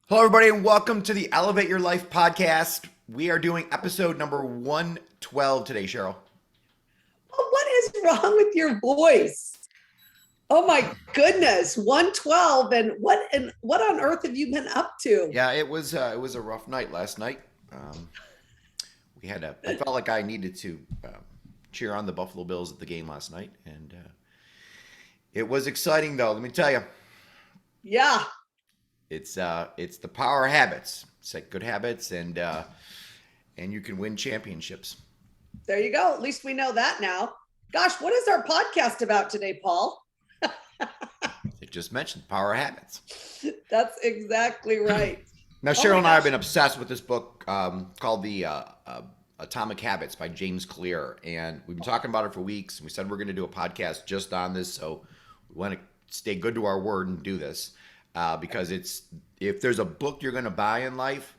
Hello, everybody, and welcome to the Elevate Your Life podcast. We are doing episode number 112 today, Cheryl. Oh, what is wrong with your voice? Oh my goodness, 112 and what on earth have you been up to? Yeah, it was a rough night last night. Um, I felt like I needed to cheer on the Buffalo Bills at the game last night, and it was exciting though. Let me tell you, Yeah, it's the power of habits. Set good habits, and you can win championships. there you go. At least we know that now. Gosh, what is our podcast about today, Paul? It just mentioned power of habits. That's exactly right. Now, Oh Cheryl my and I have gosh. been obsessed with this book called the Atomic Habits by James Clear, and we've been talking about it for weeks. We said we're going to do a podcast just on this, so we want to stay good to our word and do this because it's if there's a book you're going to buy in life,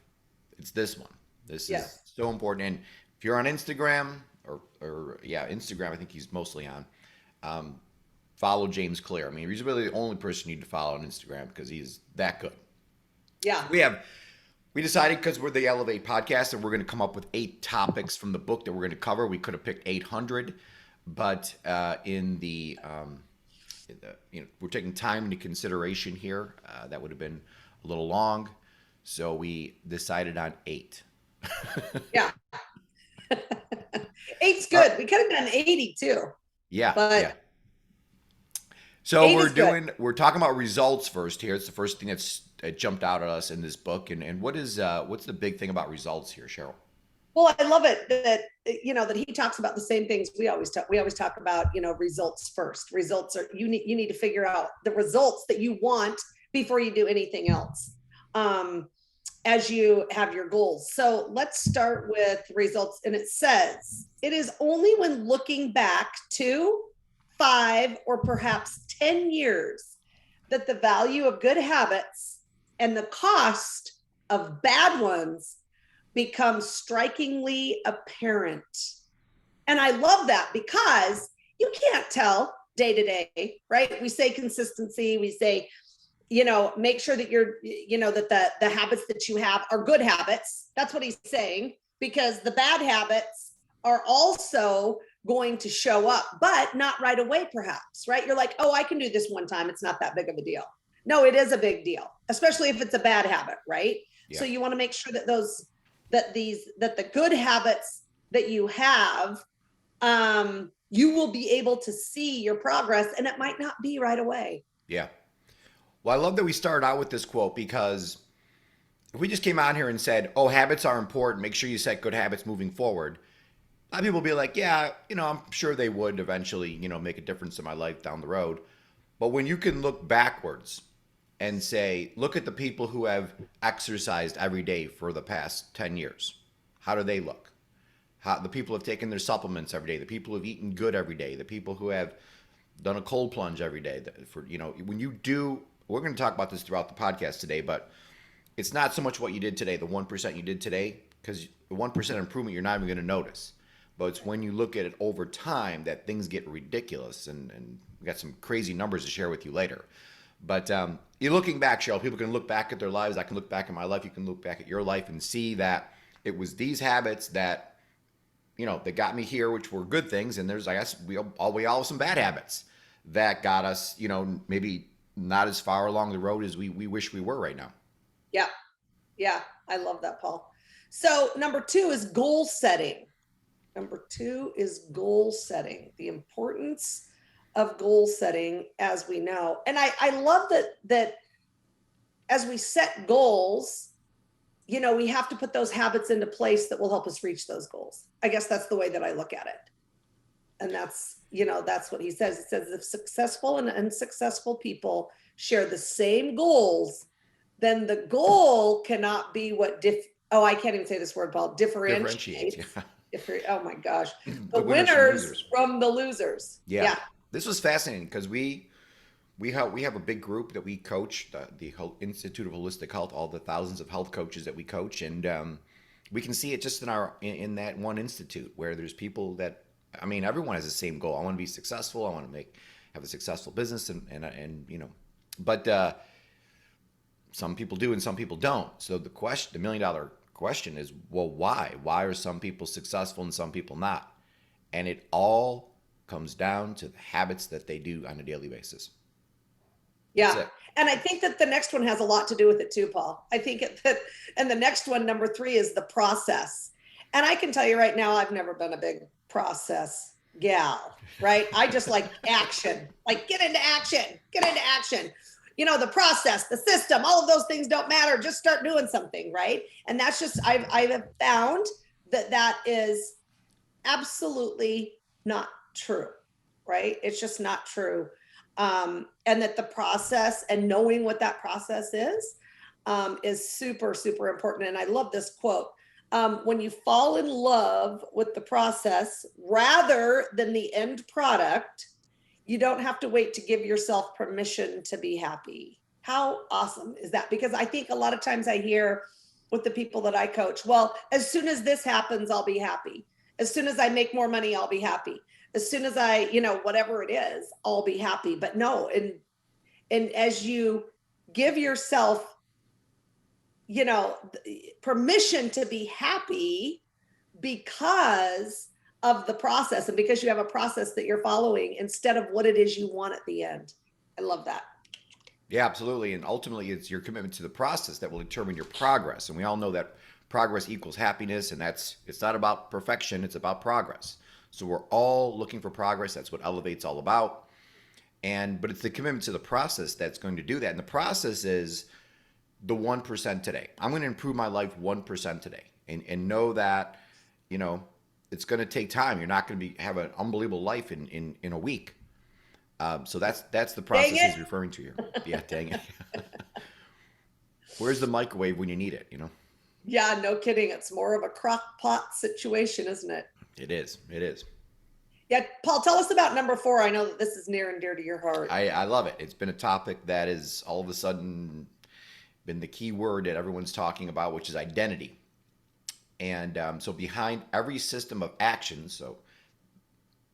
it's this one. This is Yes. so important. And if you're on Instagram or yeah, Instagram, I think he's mostly on. Um, Follow James Clear. I mean, he's really the only person you need to follow on Instagram because he's that good. Yeah. We decided because we're the Elevate podcast that we're going to come up with 8 topics from the book that we're going to cover. We could have picked 800, but we're taking time into consideration here. That would have been a little long, so we decided on 8. Yeah. Eight's All right. good. We could have done 80 too, Yeah, yeah. but So eight is good. we're talking about results first here. It's the first thing that's jumped out at us in this book, and what's the big thing about results here, Cheryl? Well, I love it that that he talks about the same things we always talk. We always talk about results first. Results are you need to figure out the results that you want before you do anything else. Um, as you have your goals. So let's start with results. And it says it is only when looking back 2, 5, or perhaps 10 years that the value of good habits and the cost of bad ones becomes strikingly apparent. And I love that because you can't tell day to day, right? We say consistency, we say, make sure that that the habits that you have are good habits. That's what he's saying, because the bad habits are also going to show up, but not right away, perhaps, right? You're like, oh, I can do this one time. It's not that big of a deal. No, it is a big deal, especially if it's a bad habit, right? So Yeah. you want to make sure that that the good habits that you have, you will be able to see your progress, and it might not be right away. Yeah. Well, I love that we started out with this quote because if we just came out here and said, "Oh, habits are important. Make sure you set good habits moving forward," a lot of people will be like, "Yeah, I'm sure they would eventually, make a difference in my life down the road." But when you can look backwards and say, "Look at the people who have exercised every day for the past 10 years. How do they look? How the people who have taken their supplements every day, the people who have eaten good every day, the people who have done a cold plunge every day. When you do, we're going to talk about this throughout the podcast today, but it's not so much what you did today, the 1% you did today, because the 1% improvement you're not even going to notice. But it's when you look at it over time that things get ridiculous, and we got some crazy numbers to share with you later. But you're looking back, Cheryl. People can look back at their lives. I can look back at my life. You can look back at your life and see that it was these habits that that got me here, which were good things. And there's, I guess, we all have some bad habits that got us, maybe not as far along the road as we wish we were right now. Yeah. Yeah. I love that, Paul. So, number 2 is goal setting. Number 2 is goal setting, the importance of goal setting, as we know. And I love that as we set goals, we have to put those habits into place that will help us reach those goals. I guess that's the way that I look at it. And that's what he says. It says if successful and unsuccessful people share the same goals, then the goal cannot be I can't even say this word, Paul, Differentiates. differentiates. Yeah. Oh my gosh. The The winners from winners losers. from the losers. Yeah. Yeah. This was fascinating because we have a big group that we coach, the Institute of Holistic Health, all the thousands of health coaches that we coach, and we can see it just in that one institute where there's people that, I mean, everyone has the same goal. I want to be successful. I want to have a successful business, and but some people do and some people don't. So the $1 million question is, well, why? Why are some people successful and some people not? And it all comes down to the habits that they do on a daily basis. That's Yeah. it. And I think that the next one has a lot to do with it too, Paul. I think that, and the next one, number 3, is the process. And I can tell you right now, I've never been a big process gal, right? I just like action, like get into action, get into action. You know, the process, the system, all of those things don't matter. Just start doing something, right? And that's just, I've found that that is absolutely not true, right? It's just not true. And that the process and knowing what that process is super, super important. And I love this quote. When you fall in love with the process rather than the end product, you don't have to wait to give yourself permission to be happy. How awesome is that? Because I think a lot of times I hear with the people that I coach, well, as soon as this happens, I'll be happy. As soon as I make more money, I'll be happy. As soon as I, whatever it is, I'll be happy. But no, and as you give yourself, permission to be happy because of the process and because you have a process that you're following instead of what it is you want at the end. I love that. Yeah, absolutely. And ultimately, it's your commitment to the process that will determine your progress. And we all know that progress equals happiness, and it's not about perfection, it's about progress. So we're all looking for progress. That's what Elevate's all about. But it's the commitment to the process that's going to do that. And the process is the 1% today. I'm going to improve my life 1% today. And know that, it's going to take time. You're not going to have an unbelievable life in a week. So that's the process he's referring to here. Yeah, dang it. Where's the microwave when you need it, Yeah, no kidding. It's more of a crock pot situation, isn't it? It is. It is. Yeah, Paul, tell us about number 4. I know that this is near and dear to your heart. I love it. It's been a topic that is all of a sudden been the key word that everyone's talking about, which is identity. And so behind every system of actions, so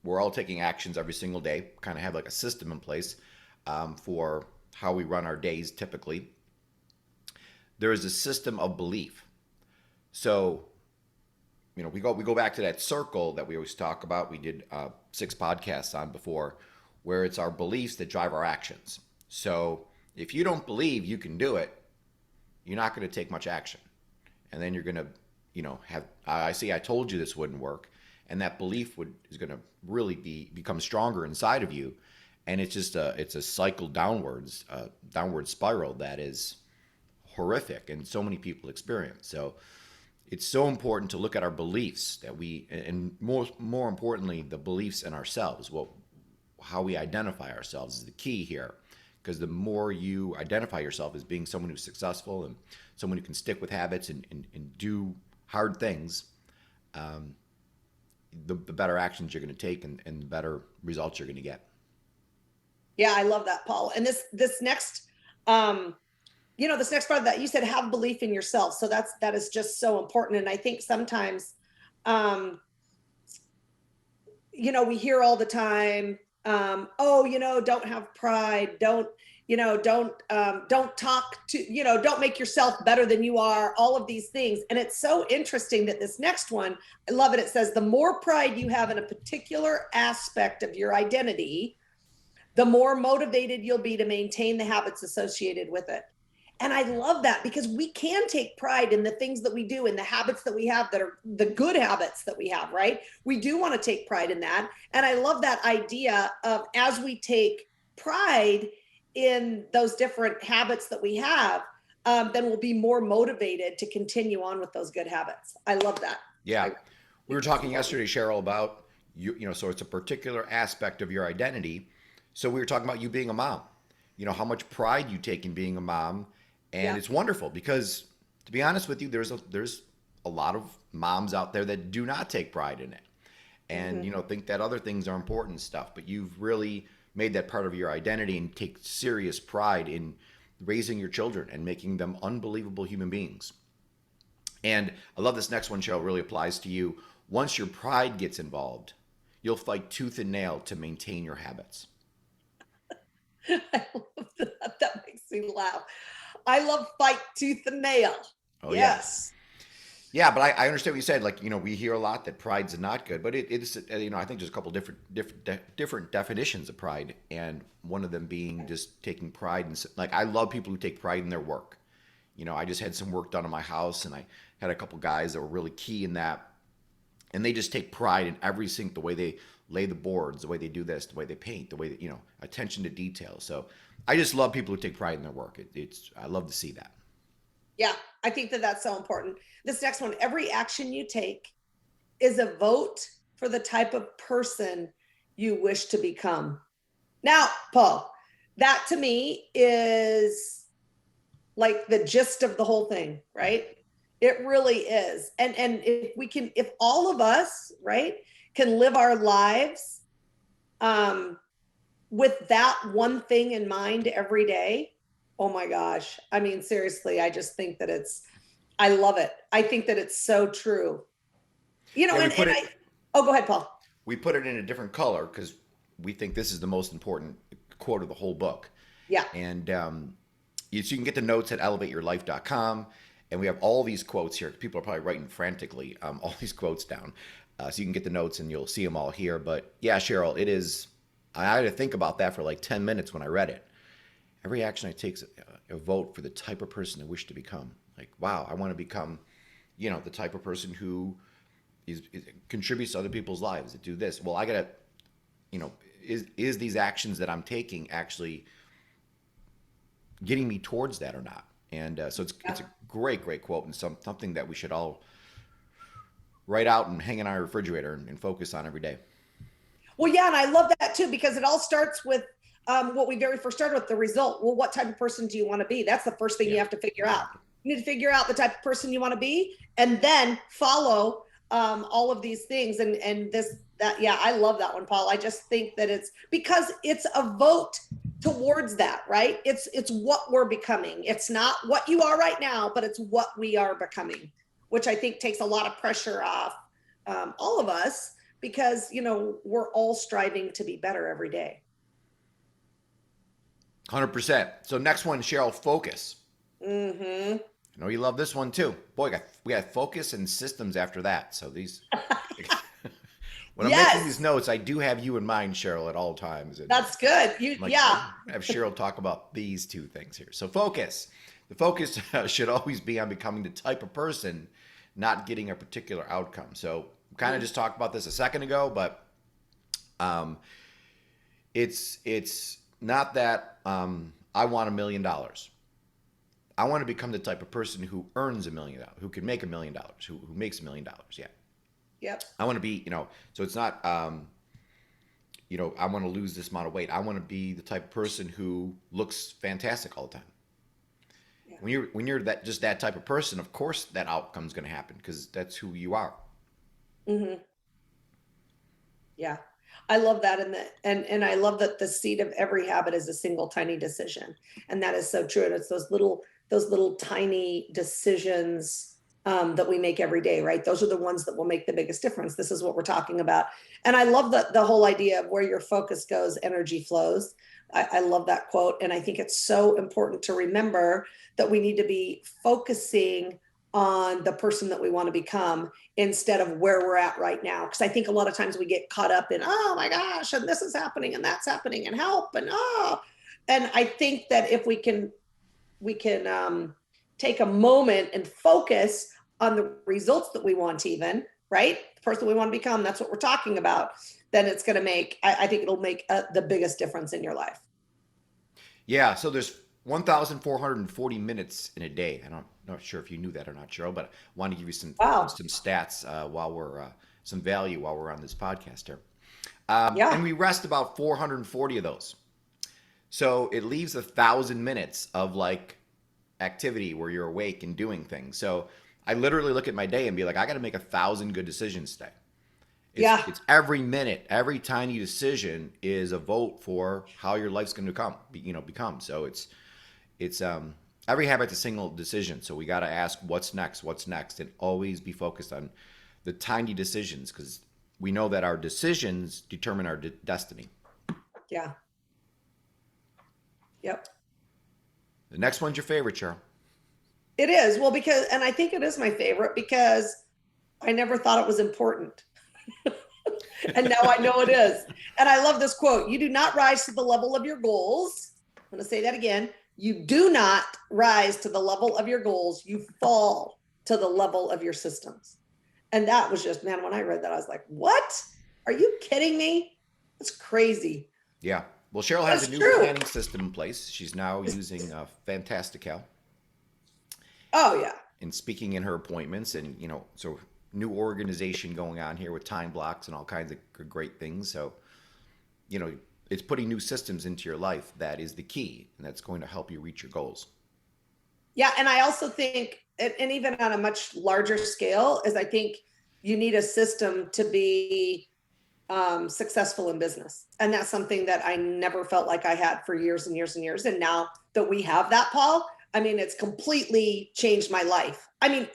we're all taking actions every single day, kind of have like a system in place for how we run our days typically. There is a system of belief. So, we go back to that circle that we always talk about. We did 6 podcasts on before, where it's our beliefs that drive our actions. So if you don't believe you can do it, you're not going to take much action. And then you're going to, I told you this wouldn't work. And that belief is going to really become stronger inside of you. And it's just it's a cycle downward spiral that is horrific, and so many people experience. So it's so important to look at our beliefs and more importantly, the beliefs in ourselves. How we identify ourselves is the key here, because the more you identify yourself as being someone who's successful and someone who can stick with habits and do hard things, the better actions you're going to take and the better results you're going to get. Yeah, I love that, Paul. And this next, this next part of that, you said have belief in yourself. So that is just so important. And I think sometimes, we hear all the time, don't have pride, don't talk to, don't make yourself better than you are, all of these things. And it's so interesting that this next one, I love it. It says, the more pride you have in a particular aspect of your identity, the more motivated you'll be to maintain the habits associated with it. And I love that, because we can take pride in the things that we do and the habits that we have that are the good habits that we have, right? We do want to take pride in that. And I love that idea of, as we take pride in those different habits that we have, then we'll be more motivated to continue on with those good habits. I love that. Yeah. We were talking yesterday, Cheryl, about so it's a particular aspect of your identity. So we were talking about you being a mom, how much pride you take in being a mom. And It's wonderful, because, to be honest with you, there's a lot of moms out there that do not take pride in it, and think that other things are important stuff. But you've really made that part of your identity and take serious pride in raising your children and making them unbelievable human beings. And I love this next one, Cheryl. Really applies to you. Once your pride gets involved, you'll fight tooth and nail to maintain your habits. I love that. That makes me laugh. I love fight tooth and nail. Oh yeah. Yes. Yeah, but I understand what you said. Like, we hear a lot that pride's not good, but it's, I think there's a couple different definitions of pride, and one of them being just taking pride in, like, I love people who take pride in their work. I just had some work done on my house, and I had a couple guys that were really key in that, and they just take pride in every single, the way they lay the boards, the way they do this, the way they paint, the way that, attention to detail. So I just love people who take pride in their work. I love to see that. Yeah, I think that that's so important. This next one, every action you take is a vote for the type of person you wish to become. Now, Paul, that to me is like the gist of the whole thing, right? It really is. And if all of us, right, can live our lives with that one thing in mind every day, oh my gosh. I mean, seriously, I just think that I love it. I think that it's so true. Yeah, Oh, go ahead, Paul. we put it in a different color because we think this is the most important quote of the whole book. Yeah. And so you can get the notes at elevateyourlife.com. And we have all these quotes here. People are probably writing frantically all these quotes down. So you can get the notes and you'll see them all here. But yeah, Cheryl, I had to think about that for like 10 minutes when I read it. Every action I take is a vote for the type of person I wish to become. Like, wow, I want to become, the type of person who contributes to other people's lives, that do this. Well, I got to, is these actions that I'm taking actually getting me towards that or not? And so it's a great quote, and something that we should all write out and hang in our refrigerator and focus on every day. Well, yeah, and I love that too, because it all starts with what we very first started with, the result. Well, what type of person do you want to be? That's the first thing you have to figure out. You need to figure out the type of person you want to be, and then follow all of these things. Yeah, I love that one, Paul. I just think that it's because it's a vote towards that, right? It's what we're becoming. It's not what you are right now, but it's what we are becoming, which I think takes a lot of pressure off all of us, because we're all striving to be better every day. 100%. So next one, Cheryl, focus. Mm-hmm. I know you love this one too. Boy, we got focus and systems after that. So these, when I'm making these notes, I do have you in mind, Cheryl, at all times. That's good. Have Cheryl talk about these two things here. So focus. The focus should always be on becoming the type of person, not getting a particular outcome. So we kind of just talked about this a second ago, but it's not that I want $1 million. I want to become the type of person who earns $1 million, who can make $1 million, who makes $1 million. Yeah. Yep. I want to be, so it's not, I want to lose this amount of weight. I want to be the type of person who looks fantastic all the time. Yeah. When you're that type of person, of course that outcome's going to happen, because that's who you are. Mm-hmm. Yeah. I love that. And I love that the seed of every habit is a single tiny decision. And that is so true. And it's those little tiny decisions that we make every day, right? Those are the ones that will make the biggest difference. This is what we're talking about. And I love the whole idea of where your focus goes, energy flows. I love that quote. And I think it's so important to remember that we need to be focusing on the person that we want to become instead of where we're at right now. Because I think a lot of times we get caught up in, oh my gosh, and this is happening and that's happening and help and and I think that if we can take a moment and focus on the results that we want, even, right? The person we want to become, that's what we're talking about. Then it's going to make, I think it'll make the biggest difference in your life. Yeah. So there's 1,440 minutes in a day. I'm not sure if you knew that or not, Cheryl, but I want to give you some stats some value while we're on this podcast here. And we rest about 440 of those. So it leaves 1,000 minutes of like activity where you're awake and doing things. So I literally look at my day and be like, I got to make 1,000 good decisions today. It's every minute, every tiny decision is a vote for how your life's going to become. So it's every habit's a single decision. So we got to ask what's next, and always be focused on the tiny decisions, because we know that our decisions determine our destiny. Yeah. Yep. The next one's your favorite, Cheryl. It is. Well, because, and I think it is my favorite because I never thought it was important. And now I know it is. And I love this quote: you do not rise to the level of your goals. I'm going to say that again. You do not rise to the level of your goals. You fall to the level of your systems. And that was just, man, when I read that, I was like, what? Are you kidding me? That's crazy. Yeah. Well, Cheryl has That's a new true. planning system in place. She's now using Fantastical Oh, yeah. and speaking in her appointments, and so new organization going on here with time blocks and all kinds of great things. So it's putting new systems into your life that is the key, and that's going to help you reach your goals. Yeah. And I also think, and even on a much larger scale, is I think you need a system to be successful in business. And that's something that I never felt like I had for years and years and years. And now that we have that, Paul, I mean, it's completely changed my life. I mean,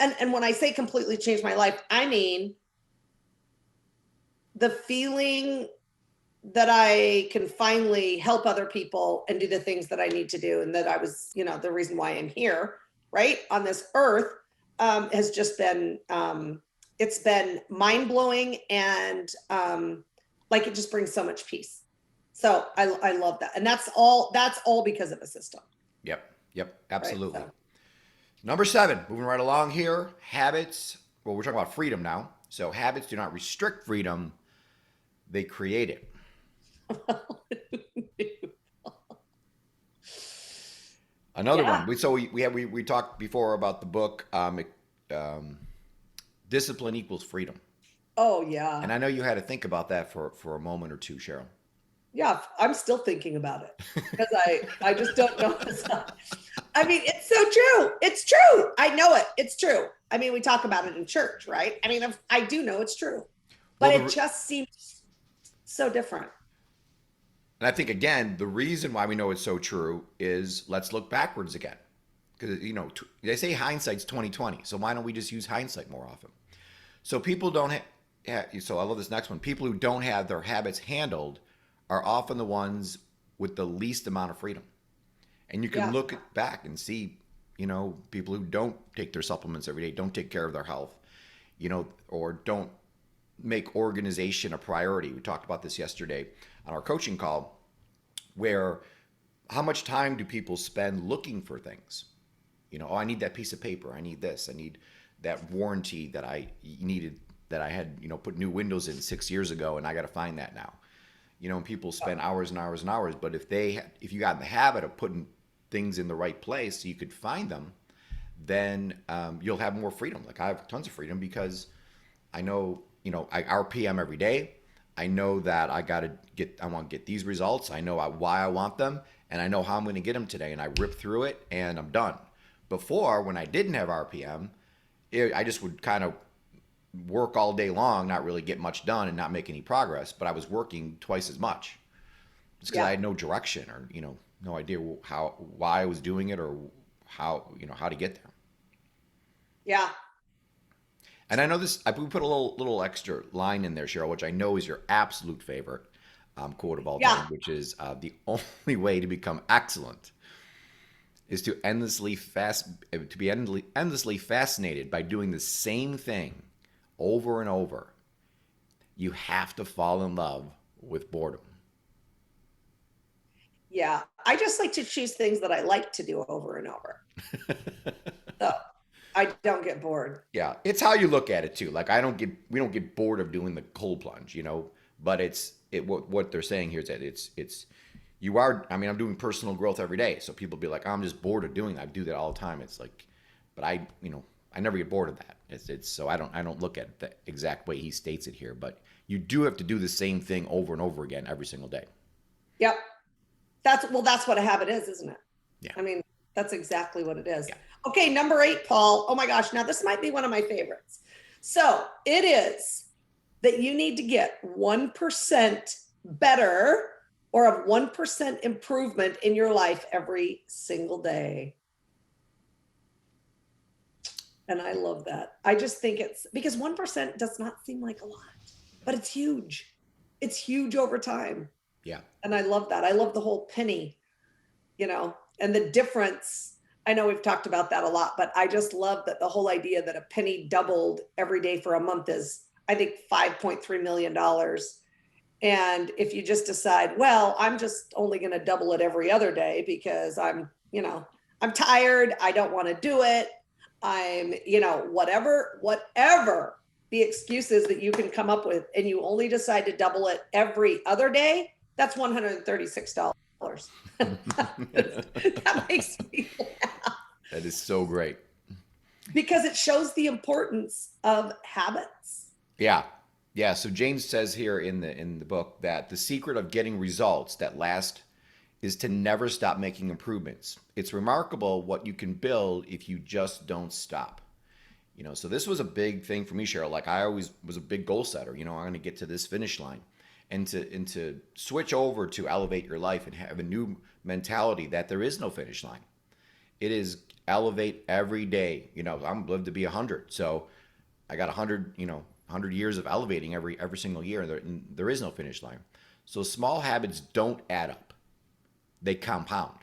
and when I say completely changed my life, I mean the feeling that I can finally help other people and do the things that I need to do. And that I was, the reason why I'm here, right, on this earth, has just been, it's been mind blowing. And like, it just brings so much peace. So I love that. And that's all because of a system. Yep, absolutely. Right? So, Number 7, moving right along here, habits. Well, we're talking about freedom now. So habits do not restrict freedom, they create it. Another yeah. one. We talked before about the book, Discipline Equals Freedom. Oh, yeah. And I know you had to think about that for a moment or two, Cheryl. Yeah, I'm still thinking about it because I just don't know. I mean, it's so true. It's true. I know it. It's true. I mean, we talk about it in church, right? I mean, I do know it's true, but Well, it just seems so different. and I think, again, the reason why we know it's so true is let's look backwards again. Because, they say hindsight's 20/20. So why don't we just use hindsight more often? So people don't so I love this next one. People who don't have their habits handled are often the ones with the least amount of freedom. And you can Yeah. look back and see, people who don't take their supplements every day, don't take care of their health, or don't make organization a priority. We talked about this yesterday on our coaching call, where how much time do people spend looking for things? Oh, I need that piece of paper. I need this. I need that warranty that I needed, that I had, put new windows in 6 years ago, and I got to find that now. And people spend hours and hours and hours. But if you got in the habit of putting things in the right place so you could find them, then you'll have more freedom. Like, I have tons of freedom because I know, I RPM every day. I know that I want to get these results. I know why I want them, and I know how I'm going to get them today. And I rip through it, and I'm done. Before, when I didn't have RPM, I just would kind of work all day long, not really get much done, and not make any progress. But I was working twice as much. It's because I had no direction, or no idea why I was doing it, or how to get there. Yeah. And I know this. We put a little extra line in there, Cheryl, which I know is your absolute favorite quote of all Yeah. time, which is the only way to become excellent is to be endlessly fascinated by doing the same thing over and over. You have to fall in love with boredom. Yeah. I just like to choose things that I like to do over and over. So I don't get bored. Yeah, it's how you look at it too. Like, we don't get bored of doing the cold plunge, but what they're saying here is that you are. I mean, I'm doing personal growth every day, so people be like, I'm just bored of doing that. I do that all the time. It's like, but I never get bored of that. It's so I don't look at it the exact way he states it here, but you do have to do the same thing over and over again every single day. Yep. That's what a habit is, isn't it? Yeah. I mean, that's exactly what it is. Yeah. Okay, number 8, Paul. Oh my gosh, now this might be one of my favorites. So it is that you need to get 1% better, or of 1% improvement in your life every single day. And I love that. I just think it's because 1% does not seem like a lot, but it's huge. It's huge over time. Yeah. And I love that. I love the whole penny, And the difference, I know we've talked about that a lot, but I just love that the whole idea that a penny doubled every day for a month is, I think, $5.3 million. And if you just decide, well, I'm just only going to double it every other day because I'm tired, I don't want to do it. I'm, whatever the excuse is that you can come up with, and you only decide to double it every other day, that's $136. That makes me laugh. That is so great. Because it shows the importance of habits. Yeah. Yeah. So James says here in the book that the secret of getting results that last is to never stop making improvements. It's remarkable what you can build if you just don't stop. So this was a big thing for me, Cheryl. Like, I always was a big goal setter. I'm going to get to this finish line, and to switch over to elevate your life and have a new mentality that there is no finish line. It is elevate every day. I'm lived to be 100, so I got 100. 100 years of elevating every single year. And there is no finish line. So small habits don't add up; they compound,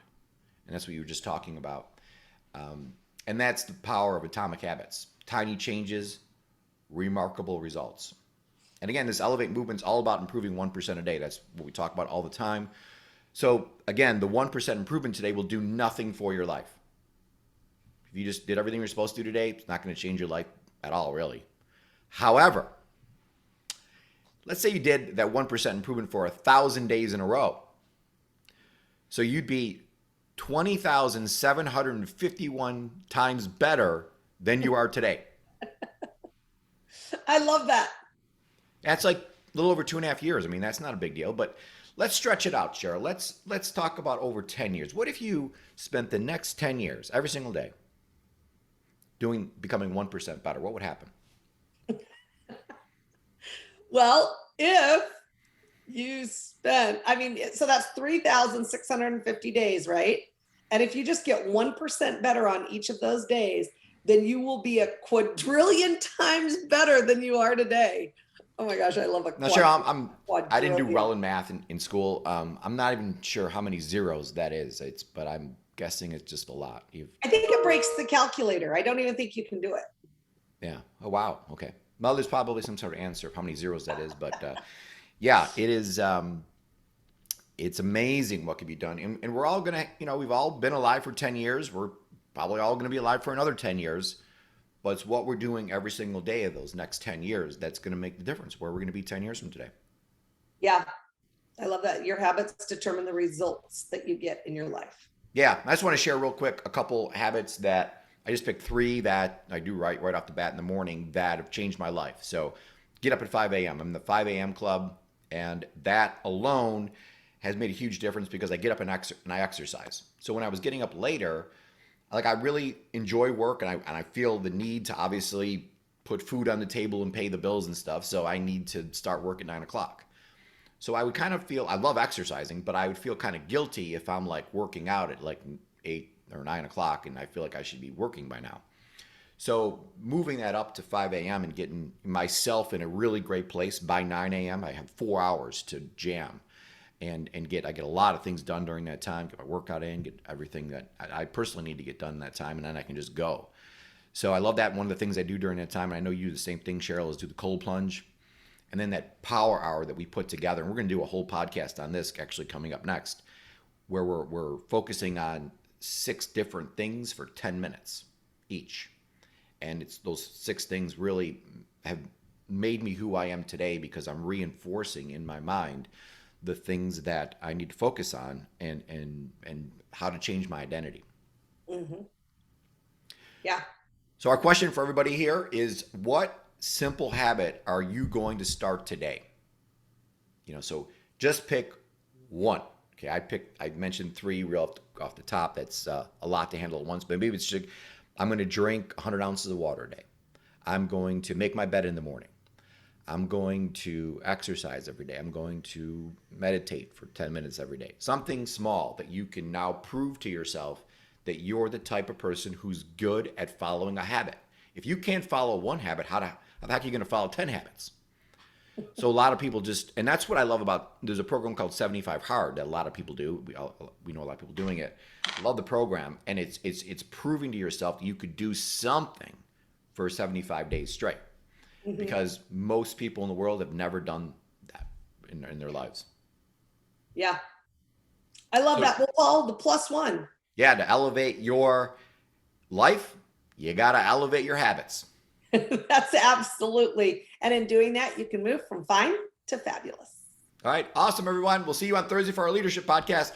and that's what you were just talking about. And that's the power of Atomic Habits. Tiny changes, remarkable results. And again, this Elevate movement's all about improving 1% a day. That's what we talk about all the time. So again, the 1% improvement today will do nothing for your life. If you just did everything you're supposed to do today, it's not going to change your life at all, really. However, let's say you did that 1% improvement for 1,000 days in a row. So you'd be 20,751 times better than you are today. I love that. That's like a little over 2.5 years. I mean, that's not a big deal, but let's stretch it out, Cheryl. Let's talk about over 10 years. What if you spent the next 10 years, every single day, becoming 1% better? What would happen? Well, if you spend, so that's 3,650 days, right? And if you just get 1% better on each of those days, then you will be a quadrillion times better than you are today. Oh my gosh, I love a Now, Cheryl, I didn't do well in math in school. I'm not even sure how many zeros that is. But I'm guessing it's just a lot. I think it breaks the calculator. I don't even think you can do it. Yeah. Oh, wow. Okay. Well, there's probably some sort of answer of how many zeros that is, but yeah, it is. It's amazing what can be done, and we're all gonna, we've all been alive for 10 years. We're probably all gonna be alive for another 10 years, but it's what we're doing every single day of those next 10 years that's gonna make the difference. Where we're gonna be 10 years from today. Yeah, I love that. Your habits determine the results that you get in your life. Yeah, I just want to share real quick a couple habits that I just picked 3 that I do right off the bat in the morning that have changed my life. So get up at 5 a.m. I'm in the 5 a.m. club, and that alone has made a huge difference because I get up and I exercise. So when I was getting up later, I really enjoy work, and I feel the need to obviously put food on the table and pay the bills and stuff. So I need to start work at 9 o'clock. So I would kind of feel, I love exercising, but I would feel kind of guilty if I'm working out at 8 or 9 o'clock and I feel like I should be working by now. So moving that up to 5 a.m. and getting myself in a really great place by 9 a.m., I have 4 hours to jam and I get a lot of things done during that time, get my workout in, get everything that I personally need to get done in that time, and then I can just go. So I love that. One of the things I do during that time, and I know you do the same thing, Cheryl, is do the cold plunge. And then that power hour that we put together, and we're going to do a whole podcast on this actually coming up next, where we're focusing on 6 different things for 10 minutes each. And it's those 6 things really have made me who I am today because I'm reinforcing in my mind the things that I need to focus on and how to change my identity. Mm-hmm. Yeah. So our question for everybody here is, what simple habit are you going to start today? So just pick one. Okay, I mentioned 3 real off the top. That's a lot to handle at once, but maybe it's just, I'm going to drink 100 ounces of water a day. I'm going to make my bed in the morning. I'm going to exercise every day. I'm going to meditate for 10 minutes every day. Something small that you can now prove to yourself that you're the type of person who's good at following a habit. If you can't follow one habit, how the heck are you going to follow 10 habits? So a lot of people just, and that's what I love about, there's a program called 75 Hard that a lot of people do. We know a lot of people doing it. I love the program, and it's proving to yourself that you could do something for 75 days straight, because most people in the world have never done that in their lives. Yeah. I love So, that. We'll call the +1. yeah, to elevate your life, you got to elevate your habits. That's absolutely. And in doing that, you can move from fine to fabulous. All right. Awesome, everyone. We'll see you on Thursday for our leadership podcast.